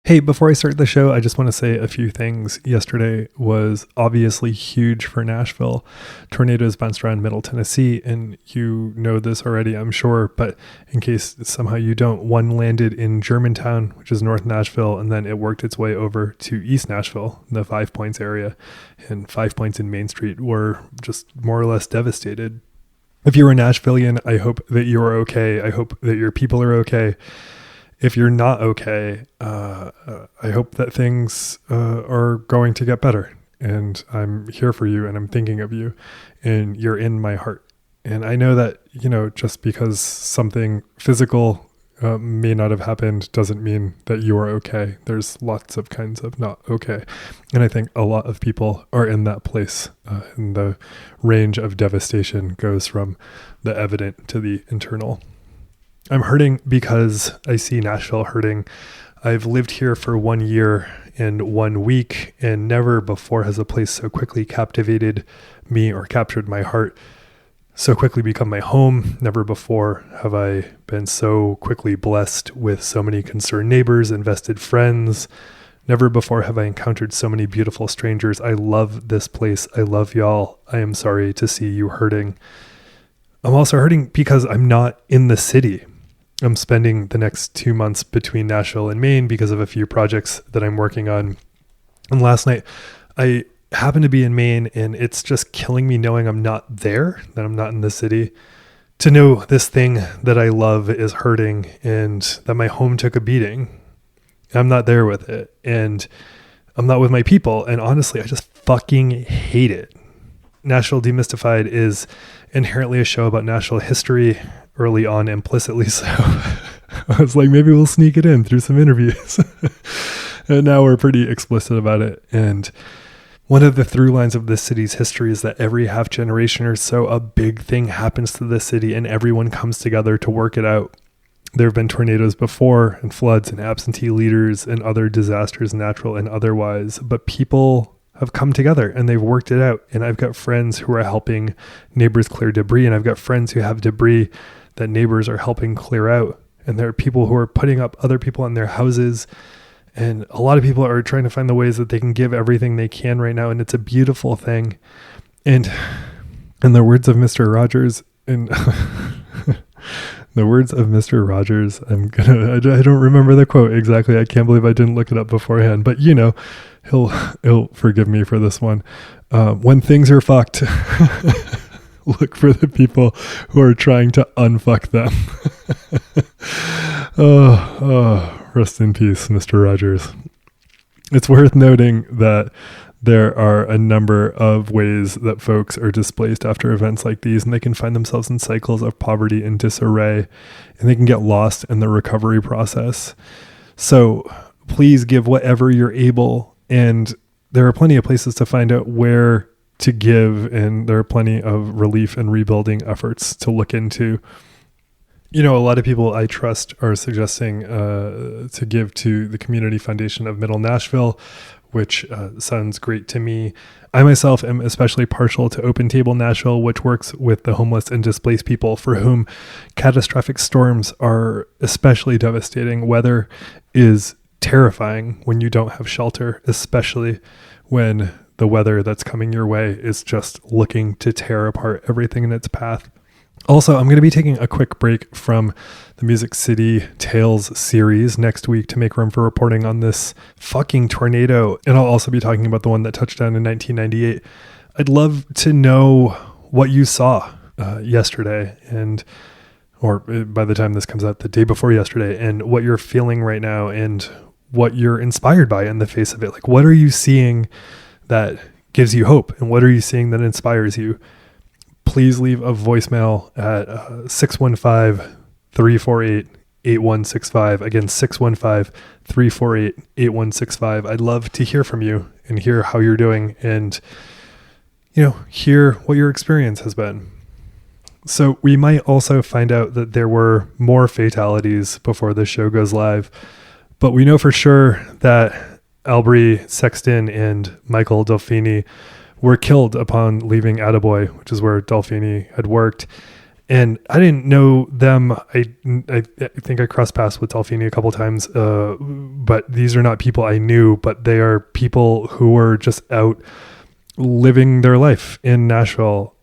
Hey, before I start the show, I just want to say a few things. Yesterday was obviously huge for Nashville. Tornadoes bounced around Middle Tennessee, and you know this already, I'm sure, but in case somehow you don't, one landed in Germantown, which is North Nashville, and then it worked its way over to East Nashville, the 5 Points area, and 5 Points in Main Street were just more or less devastated. If you're a Nashvillian, I hope that you are okay. I hope that your people are okay. If you're not okay, I hope that things are going to get better. And I'm here for you, and I'm thinking of you, and you're in my heart. And I know that, just because something physical may not have happened doesn't mean that you are okay. There's lots of kinds of not okay. And I think a lot of people are in that place. And the range of devastation goes from the evident to the internal. I'm hurting because I see Nashville hurting. I've lived here for 1 year and 1 week, and never before has a place so quickly captivated me or captured my heart, so quickly become my home. Never before have I been so quickly blessed with so many concerned neighbors, invested friends. Never before have I encountered so many beautiful strangers. I love this place. I love y'all. I am sorry to see you hurting. I'm also hurting because I'm not in the city. I'm spending the next 2 months between Nashville and Maine because of a few projects that I'm working on. And last night, I happened to be in Maine, and it's just killing me knowing I'm not there, that I'm not in the city. To know this thing that I love is hurting, and that my home took a beating. I'm not there with it, and I'm not with my people. And honestly, I just fucking hate it. Nashville Demystified is inherently a show about Nashville history, early on, implicitly so. I was like, maybe we'll sneak it in through some interviews. And now we're pretty explicit about it. And one of the through lines of this city's history is that every half generation or so, a big thing happens to the city and everyone comes together to work it out. There have been tornadoes before, and floods, and absentee leaders, and other disasters, natural and otherwise, but people have come together and they've worked it out. And I've got friends who are helping neighbors clear debris, and I've got friends who have debris that neighbors are helping clear out. And there are people who are putting up other people in their houses. And a lot of people are trying to find the ways that they can give everything they can right now. And it's a beautiful thing. And in the words of Mr. Rogers, in the words of Mr. Rogers, I don't remember the quote exactly. I can't believe I didn't look it up beforehand, but he'll forgive me for this one. When things are fucked, look for the people who are trying to unfuck them. Rest in peace, Mr. Rogers. It's worth noting that there are a number of ways that folks are displaced after events like these, and they can find themselves in cycles of poverty and disarray, and they can get lost in the recovery process. So please give whatever you're able, and there are plenty of places to find out where to give, and there are plenty of relief and rebuilding efforts to look into. A lot of people I trust are suggesting to give to the Community Foundation of Middle Nashville, which sounds great to me. I myself am especially partial to Open Table Nashville, which works with the homeless and displaced people for whom catastrophic storms are especially devastating. Weather is terrifying when you don't have shelter, especially when the weather that's coming your way is just looking to tear apart everything in its path. Also, I'm going to be taking a quick break from the Music City Tales series next week to make room for reporting on this fucking tornado. And I'll also be talking about the one that touched down in 1998. I'd love to know what you saw yesterday, or by the time this comes out, the day before yesterday, and what you're feeling right now and what you're inspired by in the face of it. Like, what are you seeing that gives you hope, and what are you seeing that inspires you? Please leave a voicemail at 615-348-8165. Again, 615-348-8165. I'd love to hear from you and hear how you're doing, and hear what your experience has been. So we might also find out that there were more fatalities before the show goes live, but we know for sure that Albry Sexton and Michael Delfini were killed upon leaving Attaboy, which is where Delfini had worked. And I didn't know them. I think I crossed paths with Delphine a couple times, but these are not people I knew, but they are people who were just out living their life in Nashville,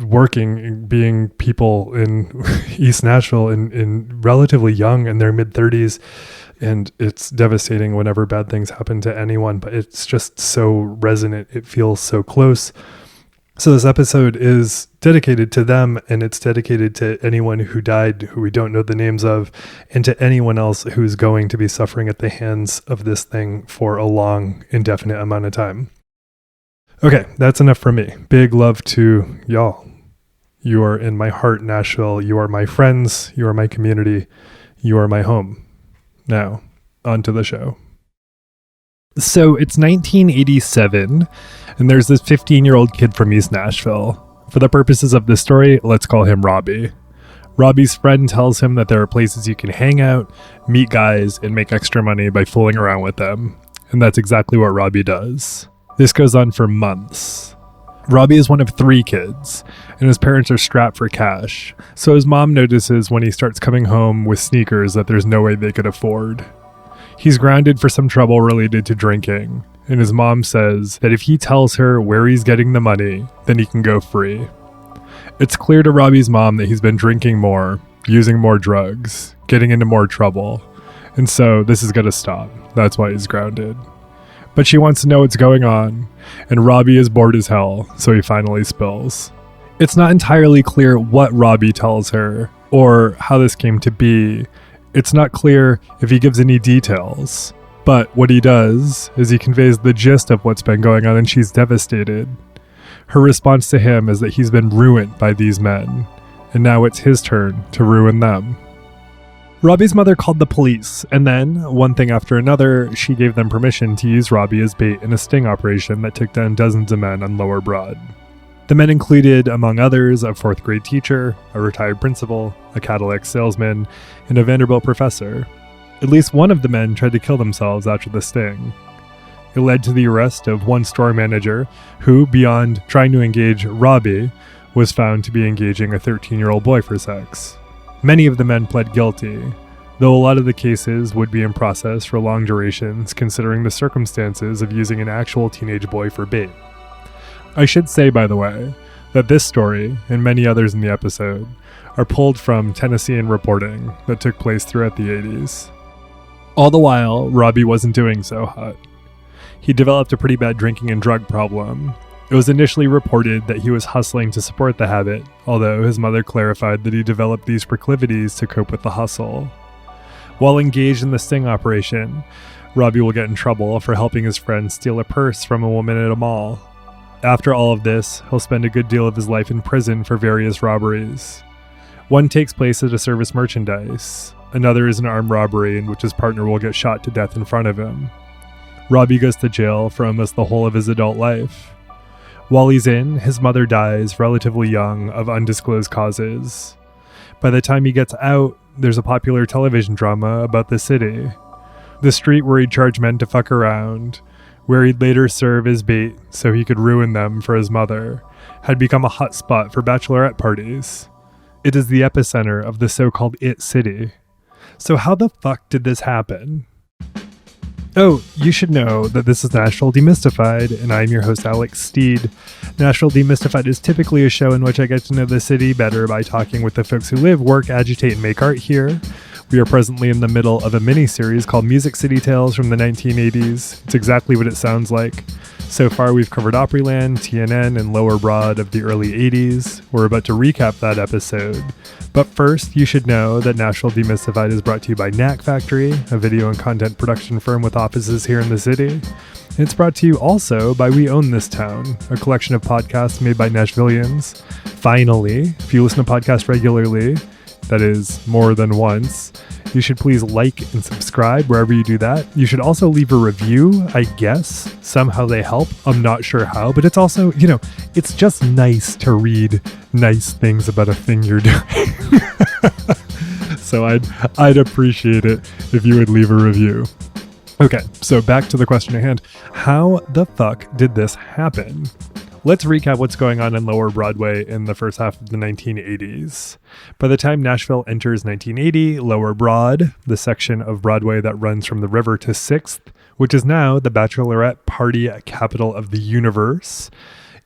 working, being people in East Nashville and relatively young in their mid-30s. And it's devastating whenever bad things happen to anyone, but it's just so resonant. It feels so close. So this episode is dedicated to them, and it's dedicated to anyone who died, who we don't know the names of, and to anyone else who's going to be suffering at the hands of this thing for a long, indefinite amount of time. Okay, that's enough for me. Big love to y'all. You are in my heart, Nashville. You are my friends. You are my community. You are my home. Now, on to the show. So it's 1987, and there's this 15-year-old kid from East Nashville. For the purposes of this story, let's call him Robbie. Robbie's friend tells him that there are places you can hang out, meet guys, and make extra money by fooling around with them. And that's exactly what Robbie does. This goes on for months. Robbie is one of 3 kids, and his parents are strapped for cash. So his mom notices when he starts coming home with sneakers that there's no way they could afford. He's grounded for some trouble related to drinking, and his mom says that if he tells her where he's getting the money, then he can go free. It's clear to Robbie's mom that he's been drinking more, using more drugs, getting into more trouble, and so this is going to stop. That's why he's grounded. But she wants to know what's going on, and Robbie is bored as hell, so he finally spills. It's not entirely clear what Robbie tells her, or how this came to be. It's not clear if he gives any details, but what he does is he conveys the gist of what's been going on, and she's devastated. Her response to him is that he's been ruined by these men, and now it's his turn to ruin them. Robbie's mother called the police, and then, one thing after another, she gave them permission to use Robbie as bait in a sting operation that took down dozens of men on Lower Broad. The men included, among others, a 4th grade teacher, a retired principal, a Cadillac salesman, and a Vanderbilt professor. At least one of the men tried to kill themselves after the sting. It led to the arrest of one store manager who, beyond trying to engage Robbie, was found to be engaging a 13-year-old boy for sex. Many of the men pled guilty, though a lot of the cases would be in process for long durations considering the circumstances of using an actual teenage boy for bait. I should say, by the way, that this story, and many others in the episode, are pulled from Tennessean reporting that took place throughout the 80s. All the while, Robbie wasn't doing so hot. He developed a pretty bad drinking and drug problem. It was initially reported that he was hustling to support the habit, although his mother clarified that he developed these proclivities to cope with the hustle. While engaged in the sting operation, Robbie will get in trouble for helping his friend steal a purse from a woman at a mall. After all of this, he'll spend a good deal of his life in prison for various robberies. One takes place at a service merchandise. Another is an armed robbery in which his partner will get shot to death in front of him. Robbie goes to jail for almost the whole of his adult life. While he's in, his mother dies relatively young of undisclosed causes. By the time he gets out, there's a popular television drama about the city. The street where he'd charge men to fuck around, where he'd later serve as bait so he could ruin them for his mother, had become a hot spot for bachelorette parties. It is the epicenter of the so-called It City. So how the fuck did this happen? Oh, you should know that this is Nashville Demystified, and I'm your host, Alex Steed. Nashville Demystified is typically a show in which I get to know the city better by talking with the folks who live, work, agitate, and make art here. We are presently in the middle of a mini-series called Music City Tales from the 1980s. It's exactly what it sounds like. So far, we've covered Opryland, TNN, and Lower Broad of the early 80s. We're about to recap that episode. But first, you should know that Nashville Demystified is brought to you by Knack Factory, a video and content production firm with offices here in the city. And it's brought to you also by We Own This Town, a collection of podcasts made by Nashvillians. Finally, if you listen to podcasts regularly, that is more than once, you should please like and subscribe wherever you do that. You should also leave a review, I guess. Somehow they help. I'm not sure how, but it's also, it's just nice to read nice things about a thing you're doing. So I'd appreciate it if you would leave a review. Okay, so back to the question at hand. How the fuck did this happen? Let's recap what's going on in Lower Broadway in the first half of the 1980s. By the time Nashville enters 1980, Lower Broad, the section of Broadway that runs from the river to 6th, which is now the bachelorette party capital of the universe,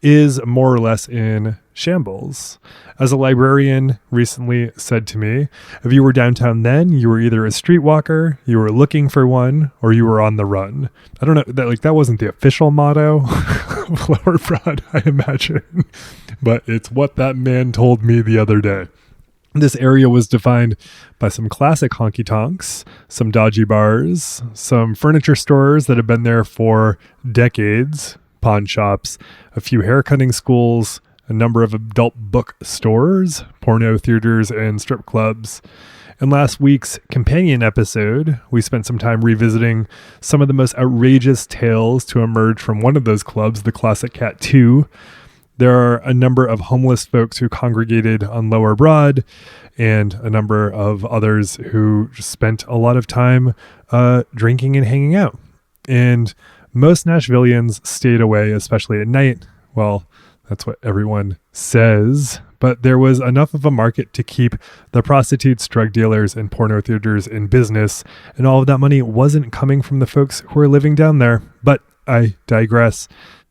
is more or less in shambles. As a librarian recently said to me, if you were downtown then, you were either a streetwalker, you were looking for one, or you were on the run. I don't know, that wasn't the official motto of Lower Broad, I imagine, but it's what that man told me the other day. This area was defined by some classic honky-tonks, some dodgy bars, some furniture stores that have been there for decades, pawn shops, a few haircutting schools, a number of adult book stores, porno theaters, and strip clubs. In last week's companion episode, we spent some time revisiting some of the most outrageous tales to emerge from one of those clubs, the Classic Cat 2. There are a number of homeless folks who congregated on Lower Broad, and a number of others who spent a lot of time drinking and hanging out. And most Nashvillians stayed away, especially at night. Well, that's what everyone says. But there was enough of a market to keep the prostitutes, drug dealers, and porno theaters in business. And all of that money wasn't coming from the folks who were living down there. But I digress.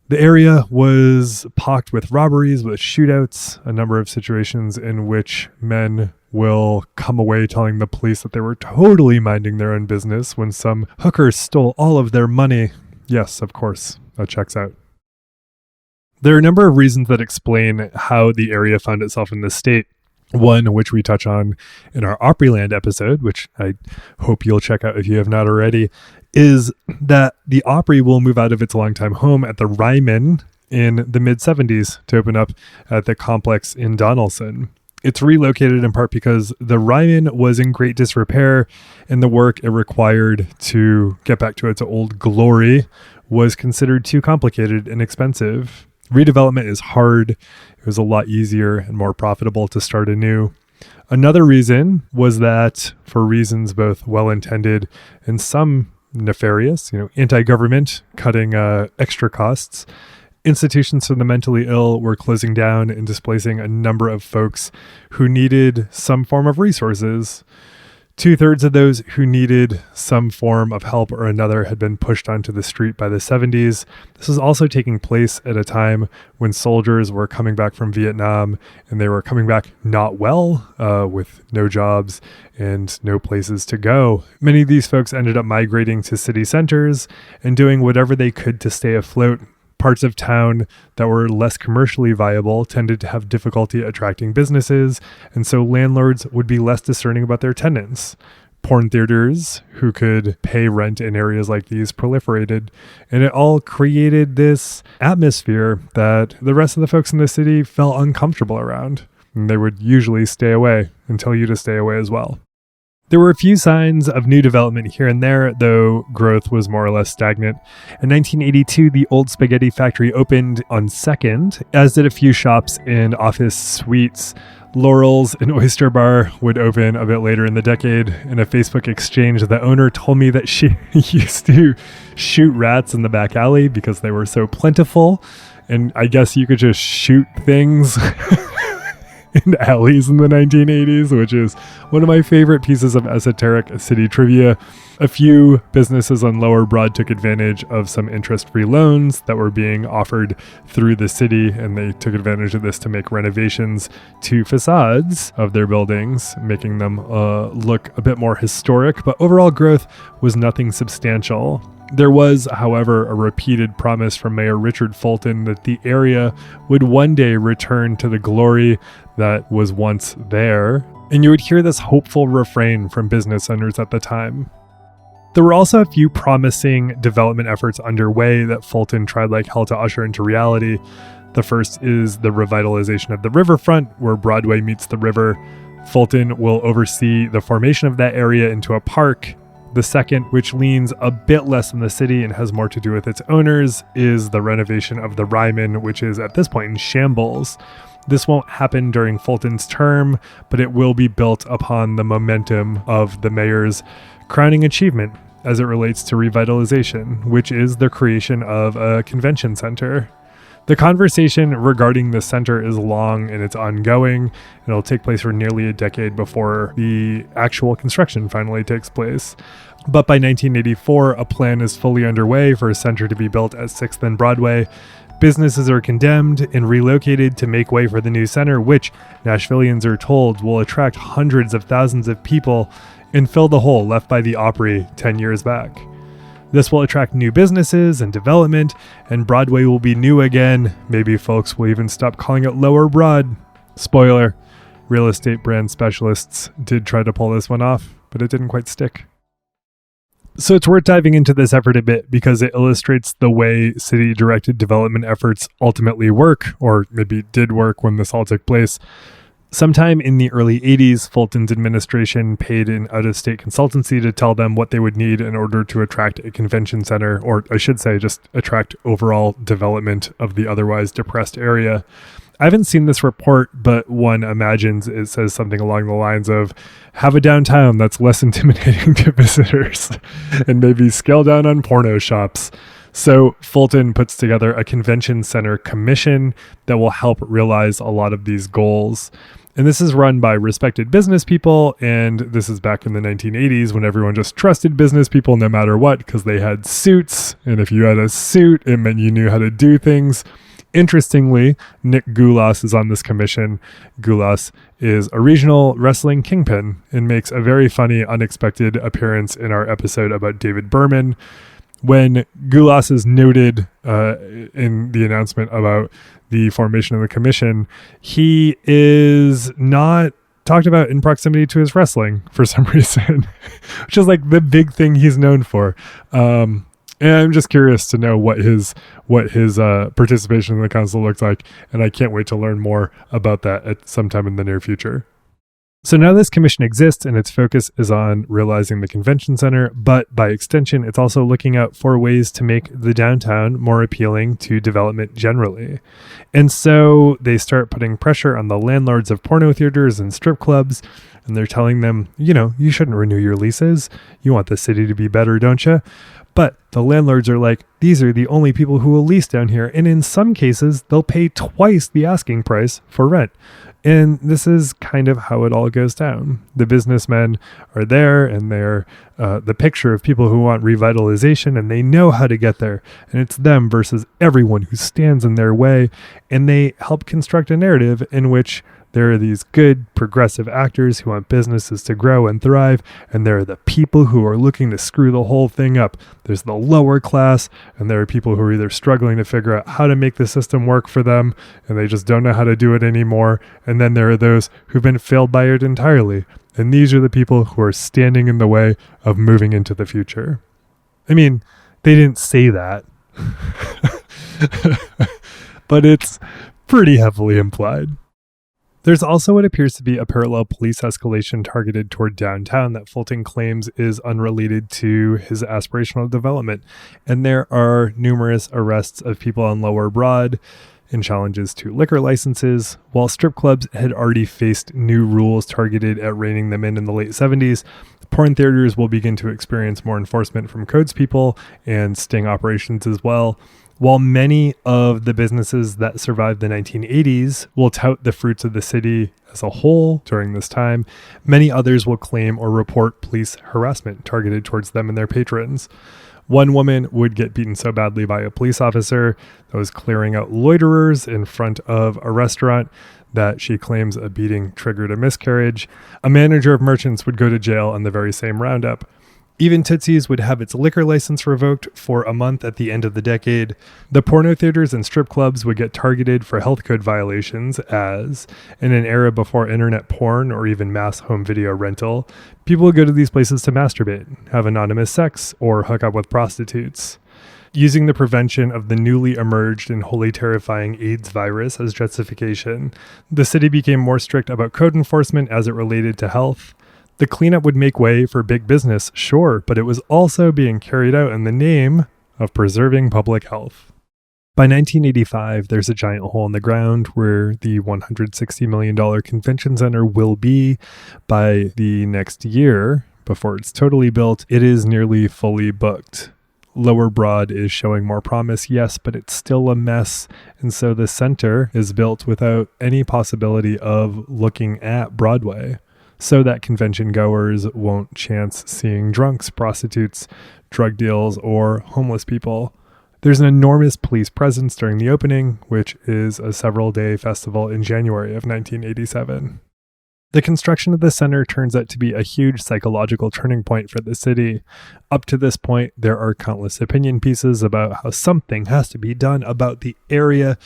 The area was pocked with robberies, with shootouts, a number of situations in which men will come away telling the police that they were totally minding their own business when some hookers stole all of their money. Yes, of course, that checks out. There are a number of reasons that explain how the area found itself in this state. One, which we touch on in our Opryland episode, which I hope you'll check out if you have not already, is that the Opry will move out of its longtime home at the Ryman in the mid-70s to open up at the complex in Donaldson. It's relocated in part because the Ryman was in great disrepair, and the work it required to get back to its old glory was considered too complicated and expensive. Redevelopment is hard. It was a lot easier and more profitable to start anew. Another reason was that, for reasons both well-intended and some nefarious, anti-government, cutting extra costs, institutions for the mentally ill were closing down and displacing a number of folks who needed some form of resources. 2/3 of those who needed some form of help or another had been pushed onto the street by the 70s. This was also taking place at a time when soldiers were coming back from Vietnam, and they were coming back not well, with no jobs and no places to go. Many of these folks ended up migrating to city centers and doing whatever they could to stay afloat. Parts of town that were less commercially viable tended to have difficulty attracting businesses, and so landlords would be less discerning about their tenants. Porn theaters, who could pay rent in areas like these, proliferated, and it all created this atmosphere that the rest of the folks in the city felt uncomfortable around, and they would usually stay away and tell you to stay away as well. There were a few signs of new development here and there, though growth was more or less stagnant. In 1982, the old spaghetti factory opened on 2nd, as did a few shops and office suites. Laurel's, an oyster bar, would open a bit later in the decade. In a Facebook exchange, the owner told me that she used to shoot rats in the back alley because they were so plentiful. And I guess you could just shoot things in alleys in the 1980s, which is one of my favorite pieces of esoteric city trivia. A few businesses on Lower Broad took advantage of some interest-free loans that were being offered through the city, and they took advantage of this to make renovations to facades of their buildings, making them look a bit more historic, but overall growth was nothing substantial. There was, however, a repeated promise from Mayor Richard Fulton that the area would one day return to the glory that was once there, and you would hear this hopeful refrain from business owners at the time. There were also a few promising development efforts underway that Fulton tried like hell to usher into reality. The first is the revitalization of the riverfront, where Broadway meets the river. Fulton will oversee the formation of that area into a park. The second, which leans a bit less on the city and has more to do with its owners, is the renovation of the Ryman, which is at this point in shambles. This won't happen during Fulton's term, but it will be built upon the momentum of the mayor's crowning achievement as it relates to revitalization, which is the creation of a convention center. The conversation regarding the center is long and it's ongoing, and it'll take place for nearly a decade before the actual construction finally takes place. But by 1984, a plan is fully underway for a center to be built at 6th and Broadway. Businesses are condemned and relocated to make way for the new center, which Nashvillians are told will attract hundreds of thousands of people and fill the hole left by the Opry 10 years back. This will attract new businesses and development, and Broadway will be new again. Maybe folks will even stop calling it Lower Broad. Spoiler, real estate brand specialists did try to pull this one off, but it didn't quite stick. So it's worth diving into this effort a bit because it illustrates the way city-directed development efforts ultimately work, or maybe did work when this all took place. Sometime in the early 80s, Fulton's administration paid an out-of-state consultancy to tell them what they would need in order to attract a convention center, or I should say just attract overall development of the otherwise depressed area. I haven't seen this report, but one imagines it says something along the lines of, have a downtown that's less intimidating to visitors, and maybe scale down on porno shops. So Fulton puts together a convention center commission that will help realize a lot of these goals. And this is run by respected business people, and this is back in the 1980s when everyone just trusted business people no matter what because they had suits, and if you had a suit, it meant you knew how to do things. Interestingly, Nick Goulas is on this commission. Goulas is a regional wrestling kingpin and makes a very funny, unexpected appearance in our episode about David Berman. When Goulas is noted in the announcement about the formation of the commission, he is not talked about in proximity to his wrestling for some reason, which is like the big thing he's known for. And I'm just curious to know what his participation in the council looks like, and I can't wait to learn more about that at some time in the near future. So now this commission exists and its focus is on realizing the convention center, but by extension, it's also looking out for ways to make the downtown more appealing to development generally. And so they start putting pressure on the landlords of porno theaters and strip clubs, and they're telling them, you shouldn't renew your leases. You want the city to be better, don't you? But the landlords are like, these are the only people who will lease down here. And in some cases, they'll pay twice the asking price for rent. And this is kind of how it all goes down. The businessmen are there, and they're the picture of people who want revitalization, and they know how to get there. And it's them versus everyone who stands in their way. And they help construct a narrative in which there are these good, progressive actors who want businesses to grow and thrive, and there are the people who are looking to screw the whole thing up. There's the lower class, and there are people who are either struggling to figure out how to make the system work for them, and they just don't know how to do it anymore. And then there are those who've been failed by it entirely. And these are the people who are standing in the way of moving into the future. I mean, they didn't say that, but it's pretty heavily implied. There's also what appears to be a parallel police escalation targeted toward downtown that Fulton claims is unrelated to his aspirational development. And there are numerous arrests of people on Lower Broad and challenges to liquor licenses. While strip clubs had already faced new rules targeted at reining them in the late 70s, porn theaters will begin to experience more enforcement from codes people and sting operations as well. While many of the businesses that survived the 1980s will tout the fruits of the city as a whole during this time, many others will claim or report police harassment targeted towards them and their patrons. One woman would get beaten so badly by a police officer that was clearing out loiterers in front of a restaurant that she claims a beating triggered a miscarriage. A manager of merchants would go to jail on the very same roundup. Even Tootsie's would have its liquor license revoked for a month at the end of the decade. The porno theaters and strip clubs would get targeted for health code violations as, in an era before internet porn or even mass home video rental, people would go to these places to masturbate, have anonymous sex, or hook up with prostitutes. Using the prevention of the newly emerged and wholly terrifying AIDS virus as justification, the city became more strict about code enforcement as it related to health. The cleanup would make way for big business, sure, but it was also being carried out in the name of preserving public health. By 1985, there's a giant hole in the ground where the $160 million convention center will be. By the next year, before it's totally built, it is nearly fully booked. Lower Broad is showing more promise, yes, but it's still a mess. And so the center is built without any possibility of looking at Broadway, so that convention goers won't chance seeing drunks, prostitutes, drug deals, or homeless people. There's an enormous police presence during the opening, which is a several-day festival in January of 1987. The construction of the center turns out to be a huge psychological turning point for the city. Up to this point, there are countless opinion pieces about how something has to be done about the area,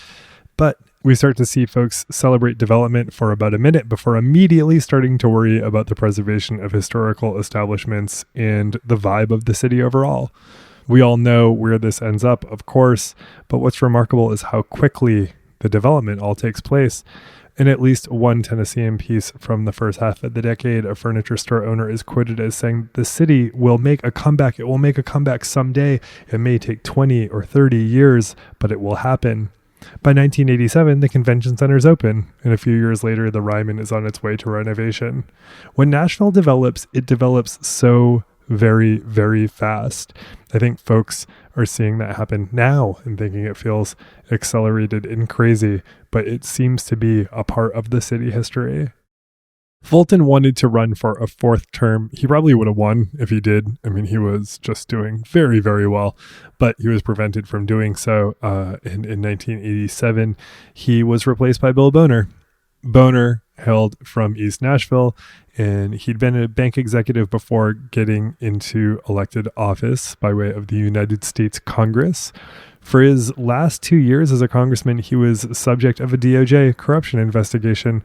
but we start to see folks celebrate development for about a minute before immediately starting to worry about the preservation of historical establishments and the vibe of the city overall. We all know where this ends up, of course, but what's remarkable is how quickly the development all takes place. In at least one Tennessean piece from the first half of the decade, a furniture store owner is quoted as saying, "The city will make a comeback. It will make a comeback someday. It may take 20 or 30 years, but it will happen." By 1987, the convention center is open, and a few years later, the Ryman is on its way to renovation. When Nashville develops, it develops so very, very fast. I think folks are seeing that happen now and thinking it feels accelerated and crazy, but it seems to be a part of the city history. Fulton wanted to run for a fourth term. He probably would have won if he did. I mean, he was just doing very, very well, but he was prevented from doing so. In 1987, he was replaced by Bill Boner. Boner hailed from East Nashville, and he'd been a bank executive before getting into elected office by way of the United States Congress. For his last 2 years as a congressman, he was subject of a DOJ corruption investigation,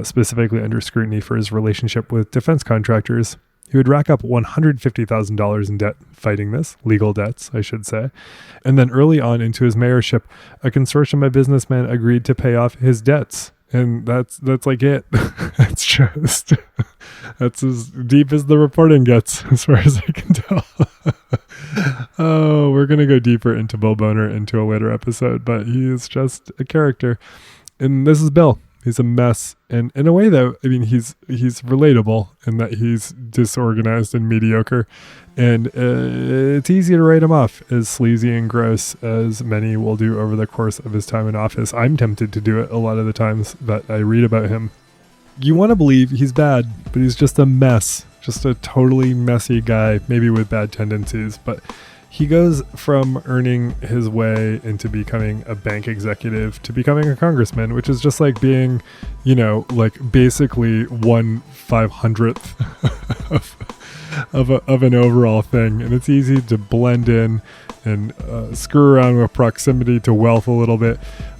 specifically under scrutiny for his relationship with defense contractors. He would rack up $150,000 in debt fighting this, legal debts, I should say. And then early on into his mayorship, a consortium of businessmen agreed to pay off his debts. And that's like it. That's as deep as the reporting gets, as far as I can tell. Oh, we're going to go deeper into Bill Boner into a later episode, but he is just a character. And this is Bill. He's a mess. And in a way, though, I mean, he's relatable in that he's disorganized and mediocre. And it's easy to write him off as sleazy and gross, as many will do over the course of his time in office. I'm tempted to do it a lot of the times that I read about him. You want to believe he's bad, but he's just a mess. Just a totally messy guy, maybe with bad tendencies. But he goes from earning his way into becoming a bank executive to becoming a congressman, which is just like being, like basically 1/500th of an overall thing. And it's easy to blend in and screw around with proximity to wealth a little bit.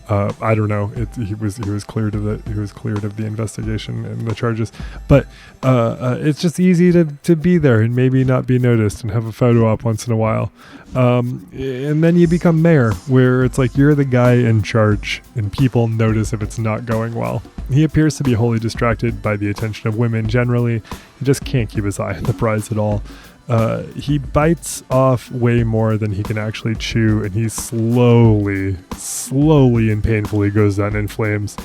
I don't know. He was cleared of the investigation and the charges, but it's just easy to be there and maybe not be noticed and have a photo op once in a while, and then you become mayor, where it's like you're the guy in charge and people notice if it's not going well. He appears to be wholly distracted by the attention of women generally. He just can't keep his eye on the prize at all. He bites off way more than he can actually chew, and he slowly and painfully goes down in flames.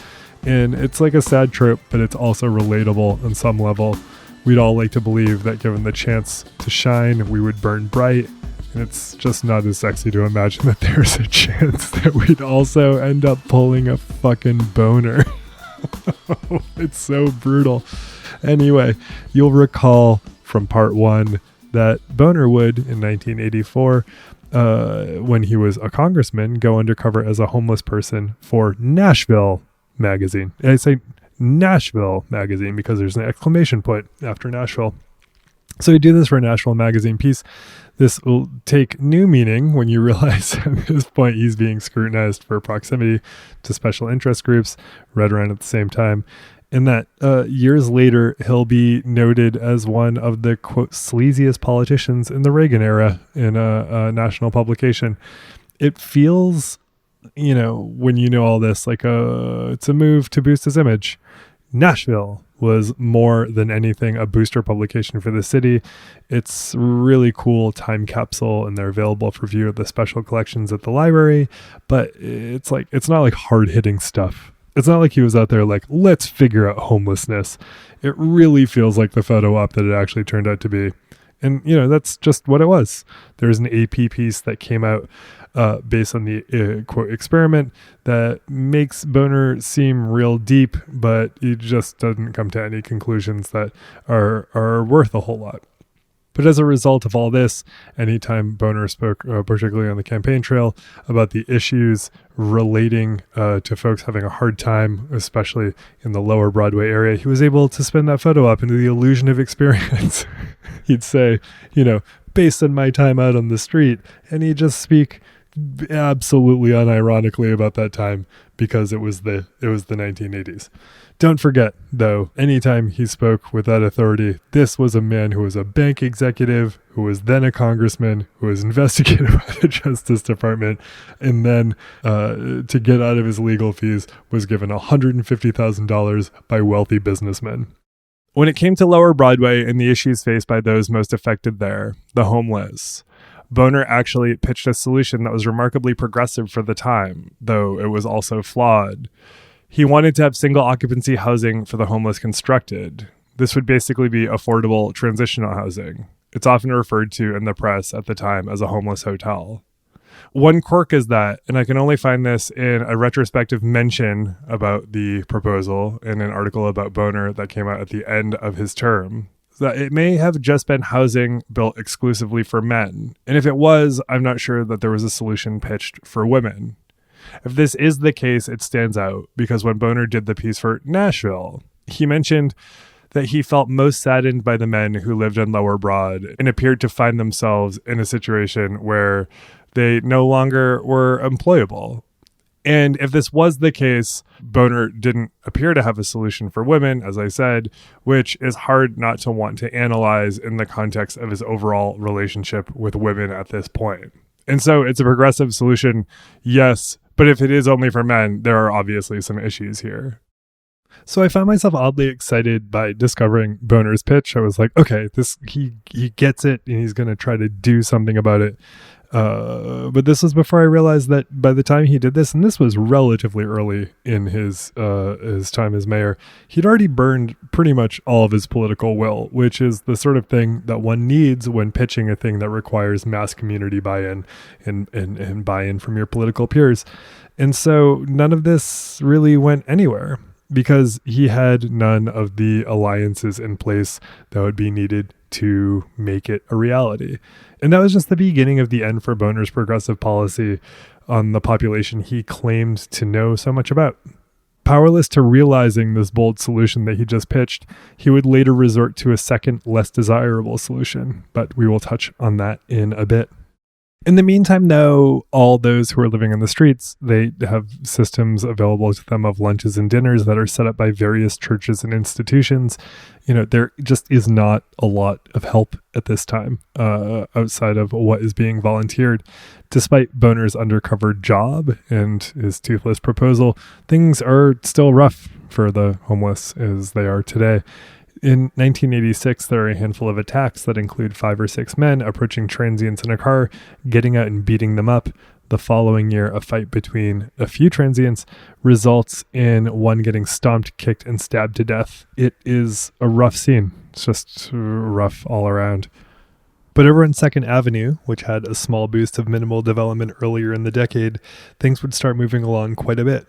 And it's like a sad trope, but it's also relatable on some level. We'd all like to believe that given the chance to shine, we would burn bright. And it's just not as sexy to imagine that there's a chance that we'd also end up pulling a fucking boner. It's so brutal. Anyway, you'll recall from part 1 that Boner would, in 1984, when he was a congressman, go undercover as a homeless person for Nashville magazine. And I say Nashville magazine because there's an exclamation point after Nashville. So he'd do this for a Nashville magazine piece. This will take new meaning when you realize at this point he's being scrutinized for proximity to special interest groups right around at the same time. And that years later, he'll be noted as one of the, quote, sleaziest politicians in the Reagan era in a national publication. It feels, when you know all this, like it's a move to boost his image. Nashville was more than anything a booster publication for the city. It's really cool time capsule, and they're available for view at the special collections at the library. But it's not like hard-hitting stuff. It's not like he was out there like, let's figure out homelessness. It really feels like the photo op that it actually turned out to be. And, that's just what it was. There's an AP piece that came out based on the quote experiment that makes Boner seem real deep, but he just doesn't come to any conclusions that are worth a whole lot. But as a result of all this, anytime Boner spoke, particularly on the campaign trail, about the issues relating to folks having a hard time, especially in the lower Broadway area, he was able to spin that photo up into the illusion of experience. He'd say, based on my time out on the street, and he'd just speak absolutely unironically about that time because it was the 1980s. Don't forget, though, anytime he spoke with that authority, this was a man who was a bank executive, who was then a congressman, who was investigated by the Justice Department, and then to get out of his legal fees was given $150,000 by wealthy businessmen. When it came to Lower Broadway and the issues faced by those most affected there, the homeless, Boner actually pitched a solution that was remarkably progressive for the time, though it was also flawed. He wanted to have single occupancy housing for the homeless constructed. This would basically be affordable transitional housing. It's often referred to in the press at the time as a homeless hotel. One quirk is that, and I can only find this in a retrospective mention about the proposal in an article about Boner that came out at the end of his term, that it may have just been housing built exclusively for men. And if it was, I'm not sure that there was a solution pitched for women. If this is the case, it stands out because when Boner did the piece for Nashville, he mentioned that he felt most saddened by the men who lived in Lower Broad and appeared to find themselves in a situation where they no longer were employable. And if this was the case, Boner didn't appear to have a solution for women, as I said, which is hard not to want to analyze in the context of his overall relationship with women at this point. And so it's a progressive solution, yes, but if it is only for men, there are obviously some issues here. So I found myself oddly excited by discovering Boner's pitch. I was like, okay, he gets it and he's going to try to do something about it. But this was before I realized that by the time he did this, and this was relatively early in his time as mayor, he'd already burned pretty much all of his political will, which is the sort of thing that one needs when pitching a thing that requires mass community buy-in and buy-in from your political peers. And so none of this really went anywhere because he had none of the alliances in place that would be needed to make it a reality. And that was just the beginning of the end for Boner's progressive policy on the population he claimed to know so much about. Powerless to realizing this bold solution that he just pitched, he would later resort to a second, less desirable solution, but we will touch on that in a bit. In the meantime, though, all those who are living in the streets, they have systems available to them of lunches and dinners that are set up by various churches and institutions. There just is not a lot of help at this time outside of what is being volunteered. Despite Boner's undercover job and his toothless proposal, things are still rough for the homeless as they are today. In 1986, there are a handful of attacks that include 5 or 6 men approaching transients in a car, getting out and beating them up. The following year, a fight between a few transients results in one getting stomped, kicked, and stabbed to death. It is a rough scene. It's just rough all around. But over on 2nd Avenue, which had a small boost of minimal development earlier in the decade, things would start moving along quite a bit.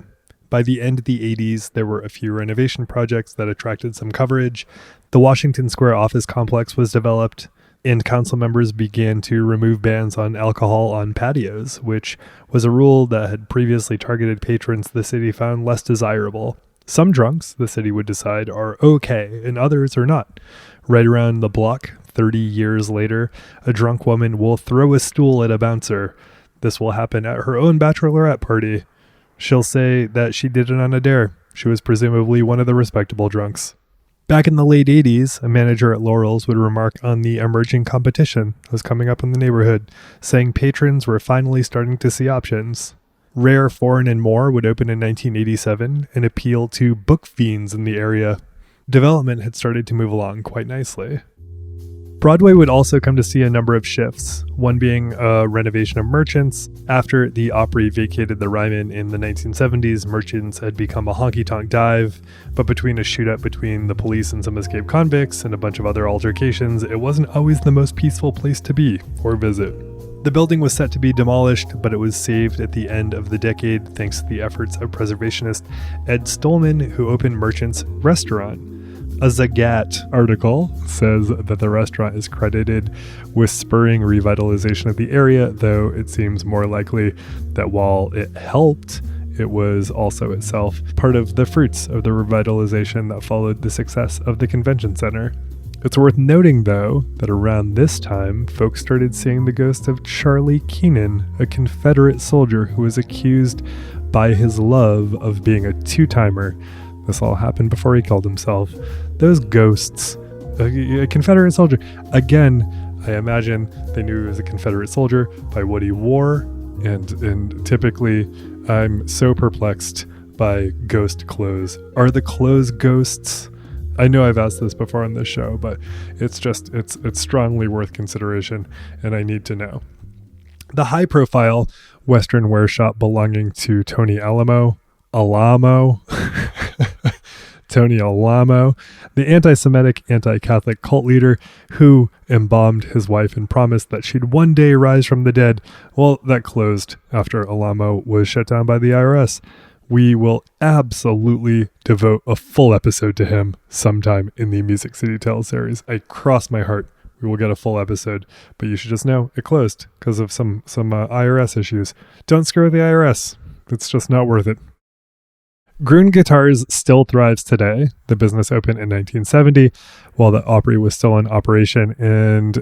By the end of the 80s, there were a few renovation projects that attracted some coverage. The Washington Square office complex was developed, and council members began to remove bans on alcohol on patios, which was a rule that had previously targeted patrons the city found less desirable. Some drunks, the city would decide, are okay, and others are not. Right around the block, 30 years later, a drunk woman will throw a stool at a bouncer. This will happen at her own bachelorette party. She'll say that she did it on a dare. She was presumably one of the respectable drunks. Back in the late 80s, a manager at Laurel's would remark on the emerging competition that was coming up in the neighborhood, saying patrons were finally starting to see options. Rare, Foreign, and More would open in 1987 and appeal to book fiends in the area. Development had started to move along quite nicely. Broadway would also come to see a number of shifts, one being a renovation of Merchants. After the Opry vacated the Ryman in the 1970s, Merchants had become a honky-tonk dive, but between a shootout between the police and some escaped convicts and a bunch of other altercations, it wasn't always the most peaceful place to be or visit. The building was set to be demolished, but it was saved at the end of the decade thanks to the efforts of preservationist Ed Stolman, who opened Merchants Restaurant. A Zagat article says that the restaurant is credited with spurring revitalization of the area, though it seems more likely that while it helped, it was also itself part of the fruits of the revitalization that followed the success of the convention center. It's worth noting, though, that around this time, folks started seeing the ghost of Charlie Keenan, a Confederate soldier who was accused by his love of being a two-timer. This all happened before he killed himself. Those ghosts, a Confederate soldier. Again, I imagine they knew he was a Confederate soldier by what he wore, and typically I'm so perplexed by ghost clothes. Are the clothes ghosts? I know I've asked this before on this show, but it's strongly worth consideration, and I need to know. The high-profile Western wear shop belonging to Tony Tony Alamo, the anti-Semitic, anti-Catholic cult leader who embalmed his wife and promised that she'd one day rise from the dead. Well, that closed after Alamo was shut down by the IRS. We will absolutely devote a full episode to him sometime in the Music City Tales series. I cross my heart we will get a full episode, but you should just know it closed because of some IRS issues. Don't screw with the IRS. It's just not worth it. Gruen Guitars still thrives today. The business opened in 1970 while the Opry was still in operation and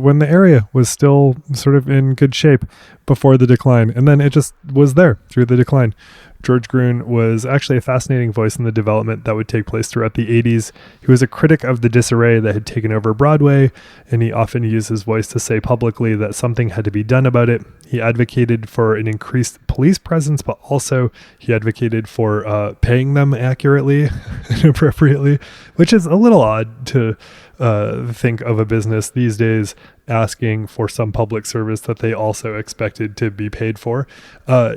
when the area was still sort of in good shape before the decline. And then it just was there through the decline. George Gruen was actually a fascinating voice in the development that would take place throughout the 80s. He was a critic of the disarray that had taken over Broadway, and he often used his voice to say publicly that something had to be done about it. He advocated for an increased police presence, but also he advocated for paying them accurately and appropriately, which is a little odd to think of a business these days asking for some public service that they also expected to be paid for.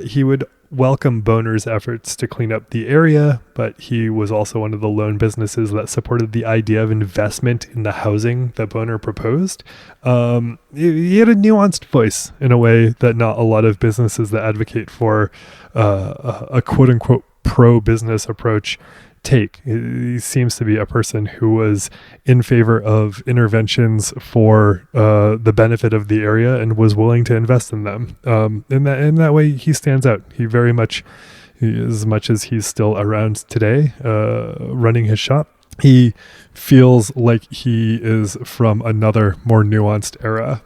He would welcome Boner's efforts to clean up the area, but he was also one of the lone businesses that supported the idea of investment in the housing that Boner proposed. He had a nuanced voice in a way that not a lot of businesses that advocate for a quote-unquote pro-business approach take. He seems to be a person who was in favor of interventions for the benefit of the area and was willing to invest in them. In that way, he stands out. He very much, as much as he's still around today, running his shop, he feels like he is from another more nuanced era.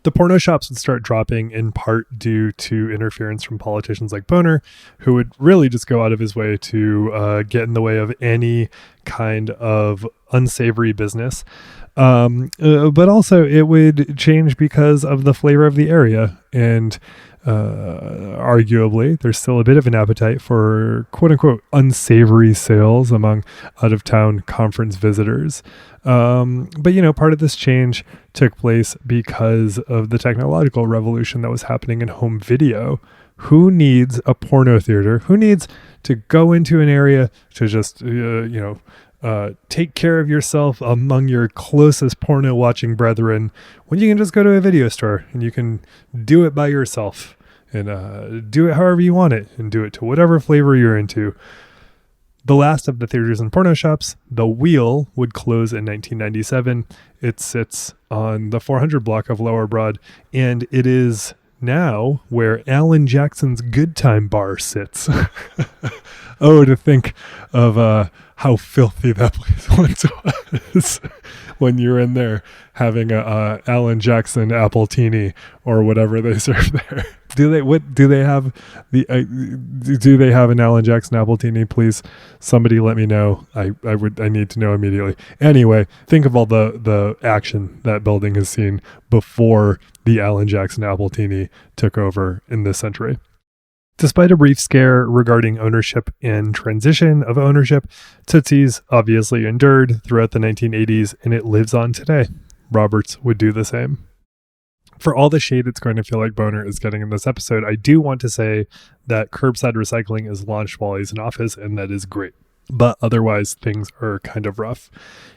The porno shops would start dropping in part due to interference from politicians like Boner, who would really just go out of his way to get in the way of any kind of unsavory business. But also it would change because of the flavor of the area. And arguably, there's still a bit of an appetite for quote-unquote unsavory sales among out-of-town conference visitors. But, part of this change took place because of the technological revolution that was happening in home video. Who needs a porno theater? Who needs to go into an area to just, take care of yourself among your closest porno watching brethren when you can just go to a video store and you can do it by yourself and do it however you want it and do it to whatever flavor you're into. The last of the theaters and porno shops, The Wheel, would close in 1997. It sits on the 400 block of Lower Broad, and it is now where Alan Jackson's Good Time Bar sits. Oh, to think of how filthy that place once was when you're in there having a Alan Jackson Appletini or whatever they serve there. Do they have an Alan Jackson Appletini? Please, somebody let me know. I need to know immediately. Anyway, think of all the action that building has seen before the Alan Jackson Appletini took over in this century. Despite a brief scare regarding ownership and transition of ownership, Tootsie's obviously endured throughout the 1980s, and it lives on today. Roberts would do the same. For all the shade it's going to feel like Boner is getting in this episode, I do want to say that curbside recycling is launched while he's in office, and that is great. But otherwise, things are kind of rough.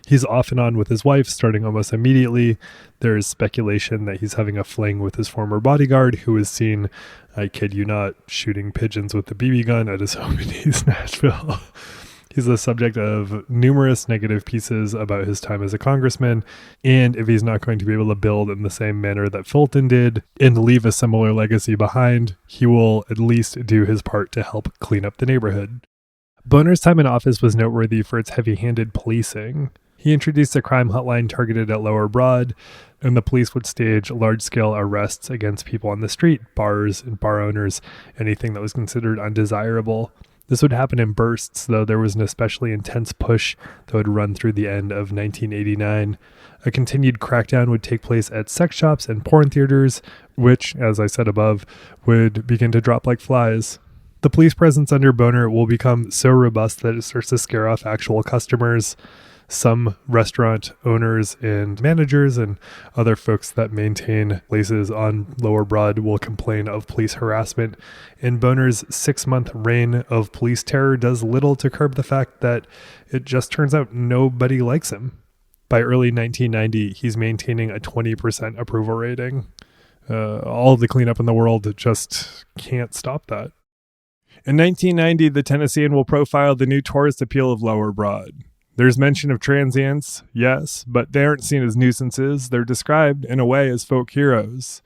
He's off and on with his wife, starting almost immediately. There's speculation that he's having a fling with his former bodyguard, who is seen, I kid you not, shooting pigeons with a BB gun at his home in East Nashville. He's the subject of numerous negative pieces about his time as a congressman, and if he's not going to be able to build in the same manner that Fulton did and leave a similar legacy behind, he will at least do his part to help clean up the neighborhood. Boner's time in office was noteworthy for its heavy-handed policing. He introduced a crime hotline targeted at Lower Broad, and the police would stage large-scale arrests against people on the street, bars and bar owners, anything that was considered undesirable. This would happen in bursts, though there was an especially intense push that would run through the end of 1989. A continued crackdown would take place at sex shops and porn theaters, which, as I said above, would begin to drop like flies. The police presence under Boner will become so robust that it starts to scare off actual customers. Some restaurant owners and managers and other folks that maintain places on Lower Broad will complain of police harassment, and Boner's 6-month reign of police terror does little to curb the fact that it just turns out nobody likes him. By early 1990, he's maintaining a 20% approval rating. All of the cleanup in the world just can't stop that. In 1990, the Tennessean will profile the new tourist appeal of Lower Broad. There's mention of transients, yes, but they aren't seen as nuisances. They're described, in a way, as folk heroes.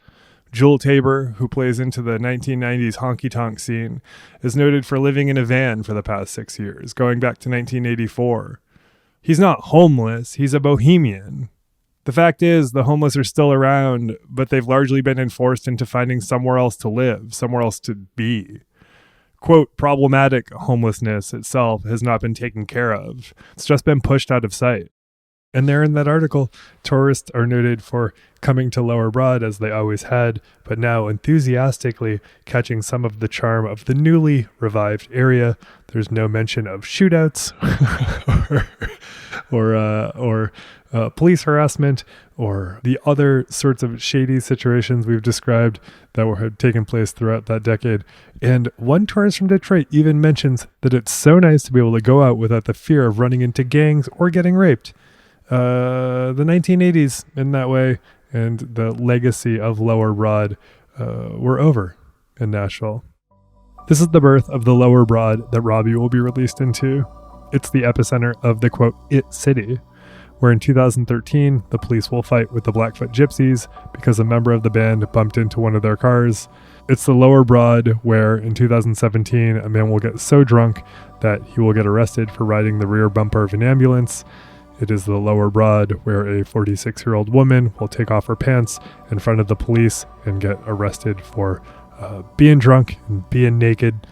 Jewel Tabor, who plays into the 1990s honky-tonk scene, is noted for living in a van for the past 6 years, going back to 1984. He's not homeless, he's a bohemian. The fact is, the homeless are still around, but they've largely been enforced into finding somewhere else to live, somewhere else to be. Quote, problematic homelessness itself has not been taken care of. It's just been pushed out of sight. And there in that article, tourists are noted for coming to Lower Broad as they always had, but now enthusiastically catching some of the charm of the newly revived area. There's no mention of shootouts or police harassment or the other sorts of shady situations we've described that had taken place throughout that decade. And one tourist from Detroit even mentions that it's so nice to be able to go out without the fear of running into gangs or getting raped. The 1980s in that way, and the legacy of Lower Broad were over in Nashville. This is the birth of the Lower Broad that Robbie will be released into. It's the epicenter of the, quote, It City, where in 2013, the police will fight with the Blackfoot Gypsies because a member of the band bumped into one of their cars. It's the Lower Broad where, in 2017, a man will get so drunk that he will get arrested for riding the rear bumper of an ambulance. It is the Lower Broad where a 46-year-old woman will take off her pants in front of the police and get arrested for being drunk and being naked.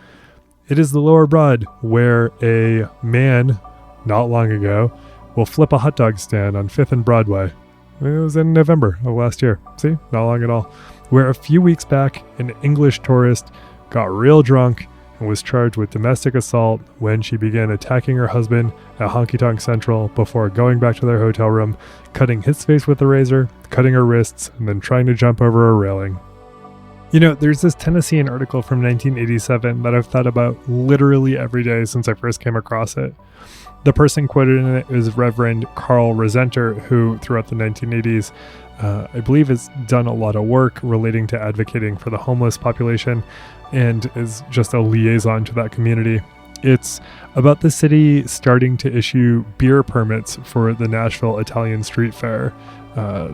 It is the Lower Broad where a man, not long ago, will flip a hot dog stand on 5th and Broadway. It was in November of last year. See? Not long at all. Where a few weeks back, an English tourist got real drunk and was charged with domestic assault when she began attacking her husband at Honky Tonk Central before going back to their hotel room, cutting his face with a razor, cutting her wrists, and then trying to jump over a railing. You know, there's this Tennessean article from 1987 that I've thought about literally every day since I first came across it. The person quoted in it is Reverend Carl Resenter, who throughout the 1980s, I believe has done a lot of work relating to advocating for the homeless population and is just a liaison to that community. It's about the city starting to issue beer permits for the Nashville Italian Street Fair.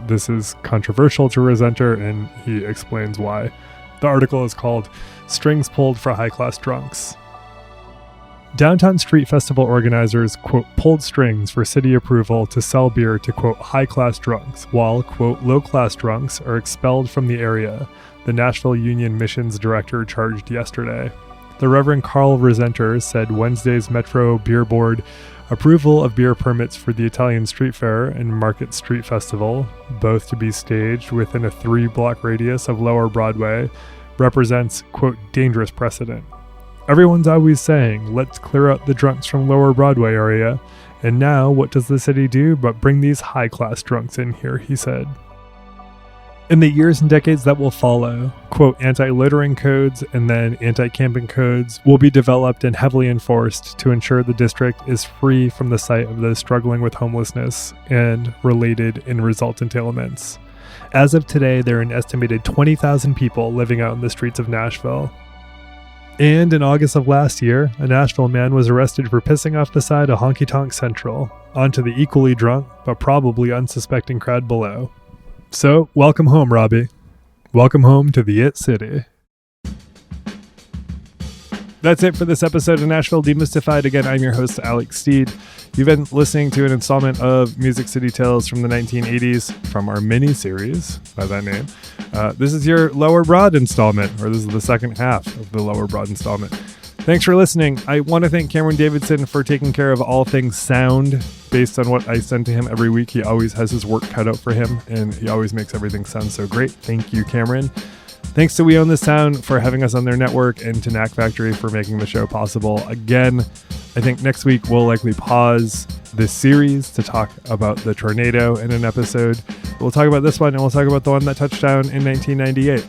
This is controversial to Resenter, and he explains why. The article is called Strings Pulled for High-Class Drunks. Downtown Street Festival organizers, quote, pulled strings for city approval to sell beer to, quote, high-class drunks, while, quote, low-class drunks are expelled from the area, the Nashville Union Missions Director charged yesterday. The Reverend Carl Resenter said Wednesday's Metro Beer Board approval of beer permits for the Italian Street Fair and Market Street Festival, both to be staged within a 3-block radius of Lower Broadway, represents, quote, dangerous precedent. Everyone's always saying, let's clear out the drunks from Lower Broadway area. And now, what does the city do but bring these high-class drunks in here, he said. In the years and decades that will follow, quote, anti-littering codes and then anti-camping codes will be developed and heavily enforced to ensure the district is free from the sight of those struggling with homelessness and related and resultant ailments. As of today, there are an estimated 20,000 people living out in the streets of Nashville. And in August of last year, a Nashville man was arrested for pissing off the side of Honky Tonk Central onto the equally drunk but probably unsuspecting crowd below. So, welcome home, Robbie. Welcome home to the It City. That's it for this episode of Nashville Demystified. Again, I'm your host, Alex Steed. You've been listening to an installment of Music City Tales from the 1980s from our mini-series by that name. This is your Lower Broad installment, or this is the second half of the Lower Broad installment. Thanks for listening. I want to thank Cameron Davidson for taking care of all things sound. Based on what I send to him every week, he always has his work cut out for him, and he always makes everything sound so great. Thank you, Cameron. Thanks to We Own This Sound for having us on their network, and to Knack Factory for making the show possible. Again, I think next week we'll likely pause this series to talk about the tornado in an episode. We'll talk about this one, and we'll talk about the one that touched down in 1998.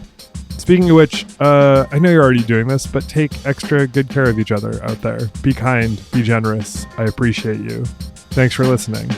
Speaking of which, I know you're already doing this, but take extra good care of each other out there. Be kind, be generous. I appreciate you. Thanks for listening.